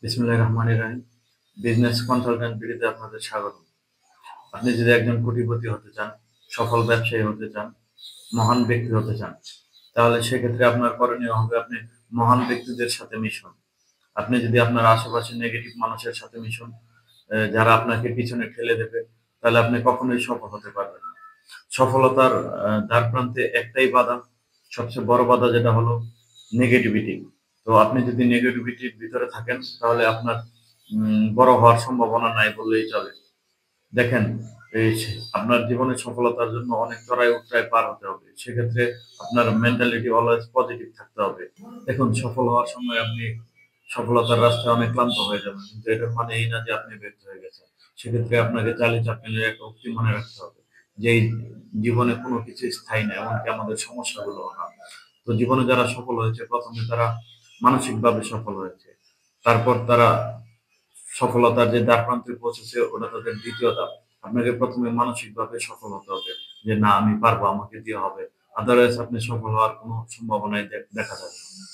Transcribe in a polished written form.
বিসমিল্লাহির রহমানির রহিম। Business consultant বিডিতে আপনাদের স্বাগত। আপনি যদি একজন কোটিপতি হতে চান, সফল ব্যবসায়ী হতে চান, মহান ব্যক্তি হতে চান, তাহলে সেক্ষেত্রে আপনার করণীয় হবে আপনি মহান ব্যক্তিদের সাথে মিশুন। আপনি যদি আপনার আশেপাশে নেগেটিভ মানুষের সাথে মিশুন, যারা আপনাকে পিছনে ঠেলে দেবে, তাহলে আপনি কখনোই সফল হতে পারবেন না। সফলতার দ্বারপ্রান্তে একটাই বাধা, সবচেয়ে বড় বাধা যেটা হলো নেগেটিভিটি। তো আপনি যদি নেগেটিভিটির ভিতরে থাকেন তাহলে আপনার বড় হওয়ার সম্ভাবনা নাই বললেই চলে। দেখেন, আপনার জীবনে সফলতার জন্য অনেক চড়াই উতরাই পার হতে হবে। সেক্ষেত্রে আপনার মেন্টালিটি অলওয়েজ পজিটিভ থাকতে হবে। দেখুন, সফল হওয়ার সময় আপনি সফলতার রাস্তায় অনেক ক্লান্ত হয়ে যাবেন, কিন্তু এটার মানে এই না যে আপনি ব্যর্থ হয়ে গেছেন। সেক্ষেত্রে আপনাকে চার্লি চ্যাপলিনের একটা উক্তি মনে রাখতে হবে যে এই জীবনে কোনো কিছু স্থায়ী না, এমনকি আমাদের সমস্যাগুলো না। তো জীবনে যারা সফল হয়েছে, প্রথমে তারা মানসিকভাবে সফল হয়েছে, তারপর তারা সফলতার যে দ্বারপ্রান্তে পৌঁছেছে ওটা তাদের দ্বিতীয় ধাপ। আপনাকে প্রথমে মানসিকভাবে সফল হতে হবে যে না, আমি পারবো, আমাকে দিয়ে হবে। আদারওয়াইজ আপনি সফল হওয়ার কোনো সম্ভাবনাই দেখা যাবে না।